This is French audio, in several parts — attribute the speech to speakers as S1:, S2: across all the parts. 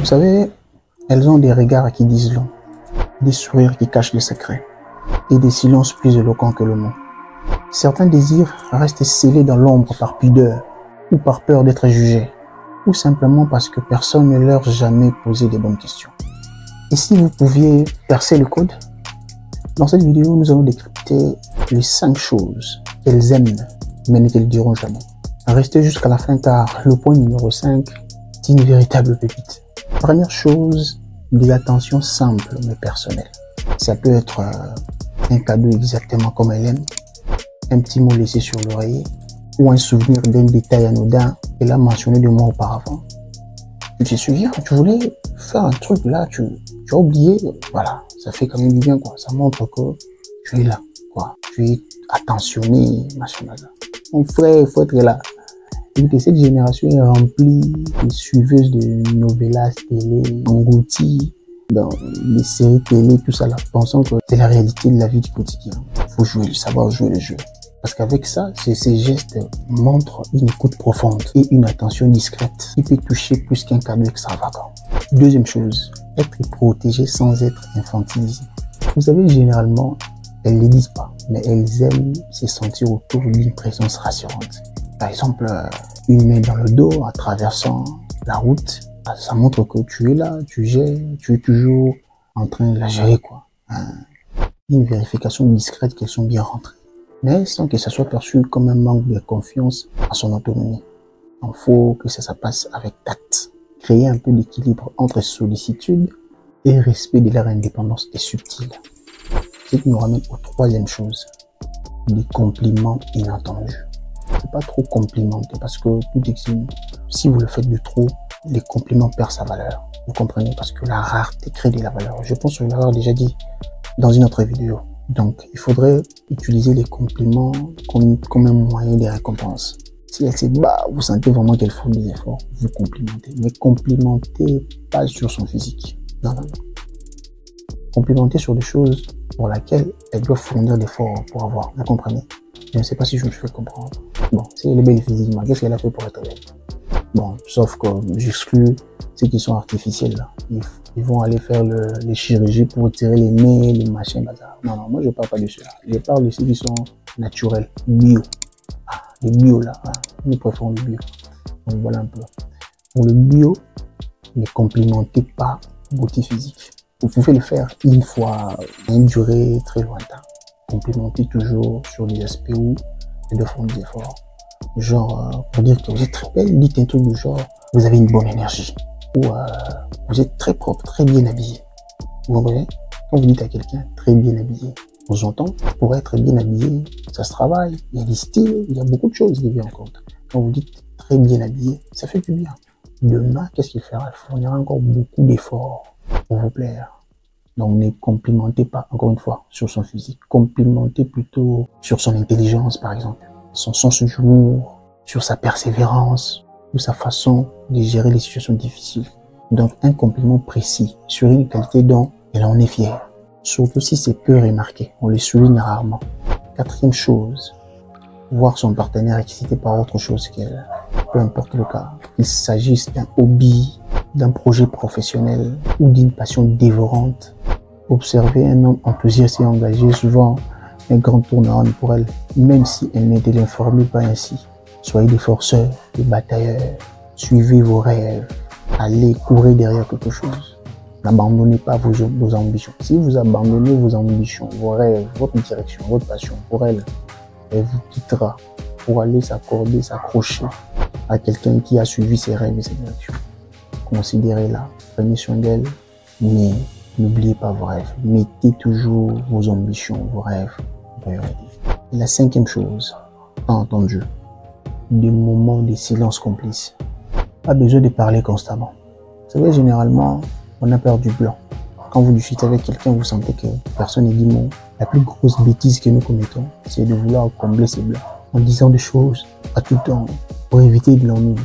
S1: savez, elles ont des regards qui disent long, des sourires qui cachent le secret et des silences plus éloquents que le mot. Certains désirs restent scellés dans l'ombre par pudeur ou par peur d'être jugés, ou simplement parce que personne ne leur a jamais posé les bonnes questions. Et si vous pouviez percer le code? Dans cette vidéo, nous allons décrypter les 5 choses qu'elles aiment, mais ne te le diront jamais. Restez jusqu'à la fin car le point numéro 5 est une véritable pépite. Première chose, de l'attention simple mais personnelle. Ça peut être un cadeau exactement comme elle aime, un petit mot laissé sur l'oreiller, ou un souvenir d'un détail anodin qu'elle a mentionné de moi auparavant. Tu te souviens, tu voulais faire un truc là, tu as oublié, voilà, ça fait quand même du bien, quoi. Ça montre que tu es là, quoi. Tu es attentionné, machin, machin. Mon frère, il faut être là. Et cette génération est remplie de suiveuses de novellas télé, englouties dans les séries télé, tout ça là, pensant que c'est la réalité de la vie du quotidien. Il faut savoir jouer le jeu. Parce qu'avec ça, ces gestes montrent une écoute profonde et une attention discrète qui peut toucher plus qu'un cadeau extravagant. Deuxième chose, être protégé sans être infantilisé. Vous savez, généralement, elles ne le disent pas, mais elles aiment se sentir autour d'une présence rassurante. Par exemple, une main dans le dos en traversant la route, ça montre que tu es là, tu gères, tu es toujours en train de la gérer, quoi. Une vérification discrète qu'elles sont bien rentrées, mais sans que ça soit perçu comme un manque de confiance à son autonomie. Il faut que ça passe avec tact. Créer un peu d'équilibre entre sollicitude et respect de leur indépendance est subtil. Ce qui nous ramène aux troisième chose, des compliments inattendus. C'est pas trop complimenter parce que tout existe. Si vous le faites de trop, les compliments perdent sa valeur. Vous comprenez? Parce que la rareté crée de la valeur. Je pense que je l'avais déjà dit dans une autre vidéo. Donc, il faudrait utiliser les compliments comme un moyen de récompense. Si elle se bat, vous sentez vraiment qu'elle fait des efforts, vous complimentez. Mais complimentez pas sur son physique. Non, non, non. Complimentez sur des choses pour lesquelles elle doit fournir d'efforts pour avoir. Vous comprenez? Je ne sais pas si je me fais comprendre. Bon, si elle est belle physiquement, qu'est-ce qu'elle a fait pour être belle? Bon, sauf que j'exclus ceux qui sont artificiels là. Ils vont aller faire les chirurgies pour retirer les nez, les machins, bazar. Non, non, moi je parle pas de ceux-là. Je parle de ceux qui sont naturels, bio. Ah, les bio là, hein. Nous préférons le bio. Donc voilà un peu. Pour le bio, ne complimentez pas beauté physique. Vous pouvez le faire une fois, une durée très lointaine. Complimentez toujours sur des aspects où elle doit fournir des efforts. Genre, pour dire que vous êtes très belle, dites un truc du genre, vous avez une bonne énergie. Ou vous êtes très propre, très bien habillé. Vous comprenez? Quand vous dites à quelqu'un très bien habillé, on s'entend, pour être bien habillé, ça se travaille, il y a des styles, il y a beaucoup de choses qui viennent en compte. Quand vous dites très bien habillé, ça fait du bien. Demain, qu'est-ce qu'il fera? Il fournira encore beaucoup d'efforts pour vous plaire. Donc ne complimentez pas, encore une fois, sur son physique. Complimentez plutôt sur son intelligence, par exemple, son sens de l'humour, sur sa persévérance, ou sa façon de gérer les situations difficiles. Donc un compliment précis sur une qualité dont elle en est fière. Surtout si c'est peu remarqué, on le souligne rarement. Quatrième chose, voir son partenaire excité par autre chose qu'elle. Peu importe le cas, qu'il s'agisse d'un hobby, d'un projet professionnel ou d'une passion dévorante. Observer un homme enthousiaste et engagé, souvent un grand tournant pour elle, même si elle ne l'informe pas ainsi. Soyez des forceurs, des batailleurs, suivez vos rêves, allez courir derrière quelque chose. N'abandonnez pas vos ambitions. Si vous abandonnez vos ambitions, vos rêves, votre direction, votre passion pour elle, elle vous quittera pour aller s'accorder, s'accrocher à quelqu'un qui a suivi ses rêves et ses directions. Considérez-la, prenez soin d'elle, mais n'oubliez pas vos rêves. Mettez toujours vos ambitions, vos rêves en priorité. Et la cinquième chose, pas entendu, des moments de silence complice. Pas besoin de parler constamment. Vous savez, généralement, on a peur du blanc. Quand vous discutez avec quelqu'un, vous sentez que personne n'est dit mot. La plus grosse bêtise que nous commettons, c'est de vouloir combler ces blancs en disant des choses à tout temps pour éviter de l'ennui.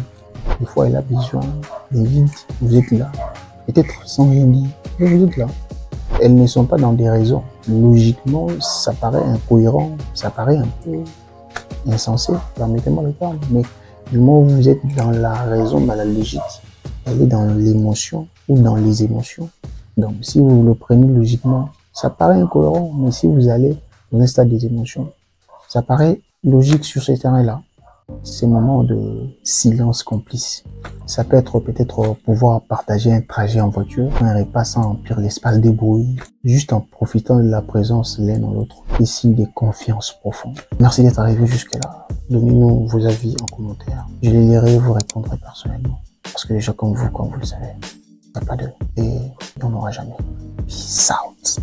S1: Des fois, elle a besoin des vides. Vous êtes là. Peut-être sans rien dire, mais vous êtes là. Elles ne sont pas dans des raisons. Logiquement, ça paraît incohérent, ça paraît un peu insensé, permettez-moi le terme, mais du moment où vous êtes dans la raison, dans la logique, elle est dans l'émotion ou dans les émotions. Donc, si vous le prenez logiquement, ça paraît incohérent, mais si vous allez dans un stade des émotions, ça paraît logique sur ces terrains-là. Ces moments de silence complice. Ça peut être peut-être pouvoir partager un trajet en voiture, un repas sans emplir l'espace de bruit, juste en profitant de la présence l'un dans l'autre, des signes de confiance profonde. Merci d'être arrivé jusque-là. Donnez-nous vos avis en commentaire. Je les lirai et vous répondrai personnellement. Parce que les gens comme vous le savez, il n'y a pas d'eux. Et il n'y en aura jamais. Peace out.